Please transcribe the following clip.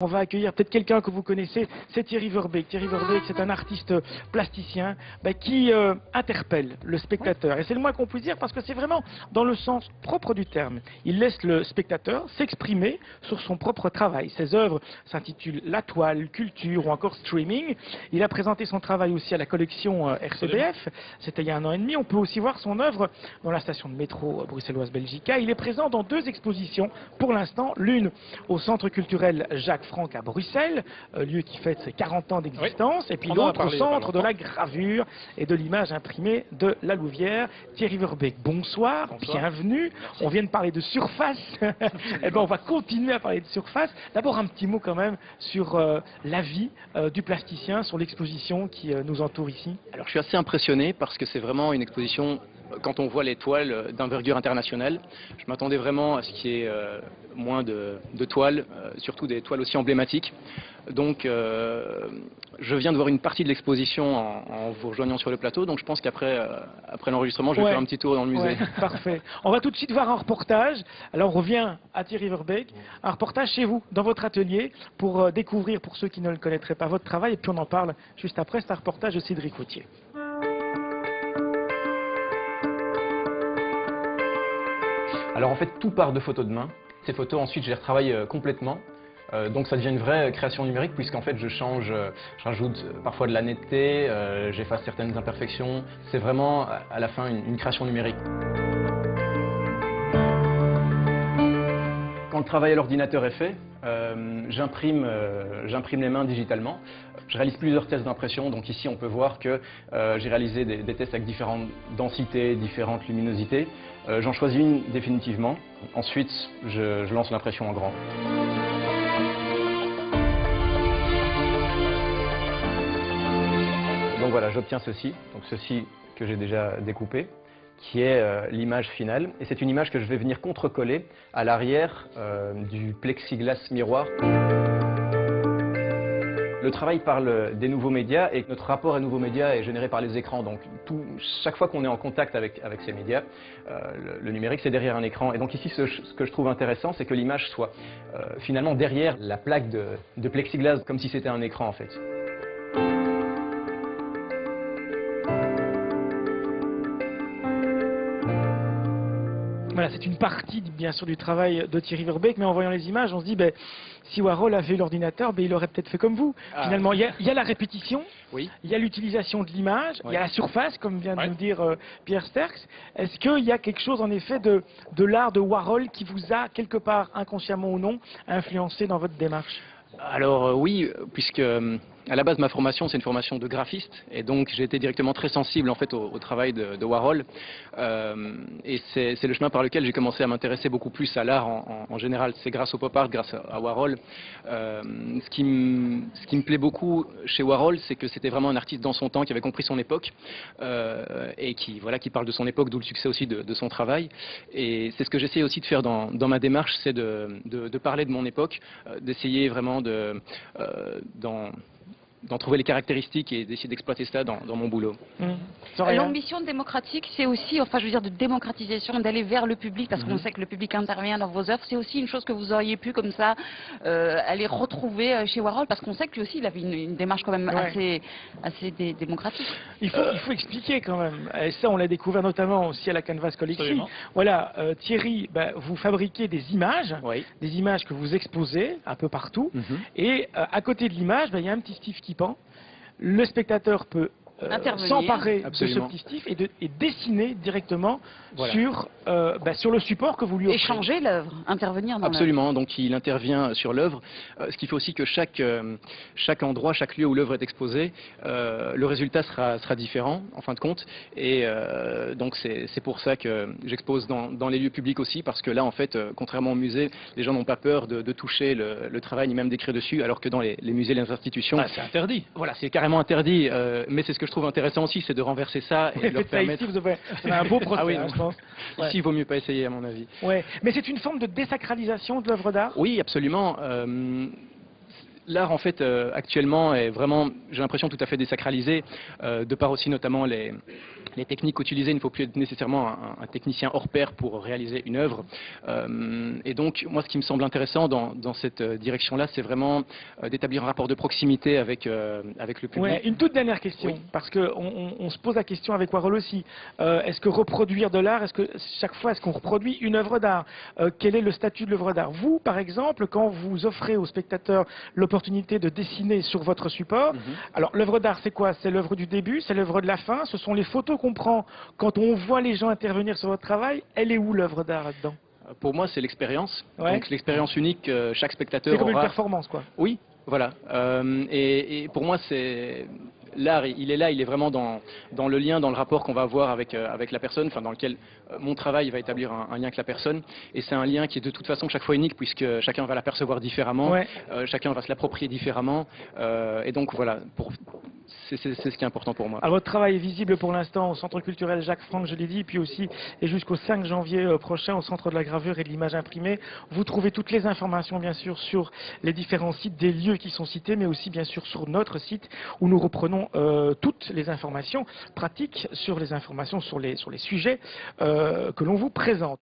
On va accueillir peut-être quelqu'un que vous connaissez, c'est Thierry Verbeek. Thierry Verbeek, c'est un artiste plasticien qui interpelle le spectateur. Et c'est le moins qu'on puisse dire parce que c'est vraiment dans le sens propre du terme. Il laisse le spectateur s'exprimer sur son propre travail. Ses œuvres s'intitulent La Toile, Culture ou encore Streaming. Il a présenté son travail aussi à la collection RCBF. C'était il y a 1 an et demi. On peut aussi voir son œuvre dans la station de métro bruxelloise Belgica. Il est présent dans 2 expositions pour l'instant. L'une au Centre culturel Jacques Franck à Bruxelles, lieu qui fête ses 40 ans d'existence, et puis l'autre au Centre de la gravure et de l'image imprimée de La Louvière. Thierry Verbeek, bonsoir, bienvenue. Merci. On vient de parler de surface, et on va continuer à parler de surface. D'abord un petit mot quand même sur la vie du plasticien, sur l'exposition qui nous entoure ici. Alors je suis assez impressionné parce que c'est vraiment une exposition. Quand on voit les toiles d'envergure internationale, je m'attendais vraiment à ce qu'il y ait moins de toiles, surtout des toiles aussi emblématiques. Donc je viens de voir une partie de l'exposition en vous rejoignant sur le plateau, donc je pense qu'après l'enregistrement, je vais faire un petit tour dans le musée. Parfait. On va tout de suite voir un reportage. Alors on revient à Thierry Verbeek, un reportage chez vous, dans votre atelier, pour découvrir, pour ceux qui ne le connaîtraient pas, votre travail, et puis on en parle juste après. C'est un reportage de Cédric Routier. Alors en fait, tout part de photos de main. Ces photos, ensuite, je les retravaille complètement. Donc ça devient une vraie création numérique, puisqu'en fait, je rajoute parfois de la netteté, j'efface certaines imperfections. C'est vraiment, à la fin, une création numérique. Quand le travail à l'ordinateur est fait, j'imprime les mains digitalement. Je réalise plusieurs tests d'impression, donc ici on peut voir que j'ai réalisé des tests avec différentes densités, différentes luminosités. J'en choisis une définitivement. Ensuite, je lance l'impression en grand. Donc voilà, j'obtiens ceci, donc ceci que j'ai déjà découpé, qui est l'image finale. Et c'est une image que je vais venir contre-coller à l'arrière du plexiglas miroir. Le travail parle des nouveaux médias et notre rapport aux nouveaux médias est généré par les écrans. Donc chaque fois qu'on est en contact avec ces médias, le numérique c'est derrière un écran. Et donc ici ce que je trouve intéressant, c'est que l'image soit finalement derrière la plaque de plexiglas, comme si c'était un écran en fait. Voilà, c'est une partie, bien sûr, du travail de Thierry Verbeek, mais en voyant les images, on se dit, si Warhol avait eu l'ordinateur, il aurait peut-être fait comme vous. Finalement, il y a la répétition, oui. Il y a l'utilisation de l'image, il y a la surface, comme vient de nous dire Pierre Sterckx. Est-ce qu'il y a quelque chose, en effet, de l'art de Warhol qui vous a, quelque part, inconsciemment ou non, influencé dans votre démarche? Alors oui, puisque à la base ma formation c'est une formation de graphiste et donc j'ai été directement très sensible en fait au travail de Warhol et c'est le chemin par lequel j'ai commencé à m'intéresser beaucoup plus à l'art en général. C'est grâce au pop art, grâce à Warhol. Ce qui me plaît beaucoup chez Warhol, c'est que c'était vraiment un artiste dans son temps qui avait compris son époque et qui parle de son époque, d'où le succès aussi de son travail. Et c'est ce que j'essaie aussi de faire dans ma démarche, c'est de parler de mon époque, d'essayer vraiment d'en trouver les caractéristiques et d'essayer d'exploiter ça dans mon boulot. L'ambition démocratique, c'est aussi, de démocratisation, d'aller vers le public, parce qu'on sait que le public intervient dans vos œuvres. C'est aussi une chose que vous auriez pu, comme ça, aller retrouver chez Warhol, parce qu'on sait que lui aussi, il avait une démarche quand même assez démocratique. Il faut expliquer quand même, et ça on l'a découvert notamment aussi à la Canvas Collection. Absolument. Voilà, Thierry, vous fabriquez des images que vous exposez un peu partout, et à côté de l'image, il y a un petit Steve qui pend. Le spectateur peut s'emparer de ce petit Steve et dessiner directement sur le support que vous lui offrez. Échanger l'œuvre, intervenir dans l'œuvre. Absolument, donc il intervient sur l'œuvre, ce qui fait aussi que chaque endroit, chaque lieu où l'œuvre est exposée, le résultat sera différent en fin de compte, et donc c'est pour ça que j'expose dans les lieux publics aussi, parce que là en fait, contrairement au musée, les gens n'ont pas peur de toucher le travail ni même d'écrire dessus, alors que dans les musées, les institutions... c'est interdit. Voilà, c'est carrément interdit, mais c'est ce que je trouve intéressant aussi, c'est de renverser ça et de leur permettre... Ici, vous avez un beau procès, je pense. Ici, il vaut mieux pas essayer, à mon avis. Ouais. Mais c'est une forme de désacralisation de l'œuvre d'art? Oui, absolument. L'art, en fait, actuellement, est vraiment, j'ai l'impression, tout à fait désacralisé, de par aussi notamment les techniques utilisées. Il ne faut plus être nécessairement un technicien hors pair pour réaliser une œuvre. Et donc, moi, ce qui me semble intéressant dans cette direction-là, c'est vraiment d'établir un rapport de proximité avec le public. Ouais, une toute dernière question, Oui. parce qu'on se pose la question avec Warhol aussi. Est-ce que reproduire de l'art, est-ce que chaque fois, est-ce qu'on reproduit une œuvre d'art? Quel est le statut de l'œuvre d'art? Vous, par exemple, quand vous offrez aux spectateurs l'opportunité de dessiner sur votre support, alors l'œuvre d'art, c'est quoi? C'est l'œuvre du début, c'est l'œuvre de la fin, ce sont les photos qu'on prend quand on voit les gens intervenir sur votre travail. Elle est où l'œuvre d'art là-dedans? Pour moi, c'est l'expérience. Ouais. Donc l'expérience unique que chaque spectateur C'est comme une aura. performance, quoi. Oui, voilà. Et pour moi, c'est l'art, il est là, il est vraiment dans le lien, dans le rapport qu'on va avoir avec la personne, enfin dans lequel mon travail va établir un lien avec la personne. Et c'est un lien qui est de toute façon chaque fois unique, puisque chacun va l'apercevoir différemment, Ouais. chacun va se l'approprier différemment. Et donc voilà, c'est ce qui est important pour moi. Alors, votre travail est visible pour l'instant au Centre culturel Jacques Franck, je l'ai dit, puis aussi et jusqu'au 5 janvier prochain au Centre de la gravure et de l'image imprimée. Vous trouvez toutes les informations, bien sûr, sur les différents sites des lieux qui sont cités, mais aussi, bien sûr, sur notre site où nous reprenons toutes les informations pratiques sur les informations sur les sujets que l'on vous présente.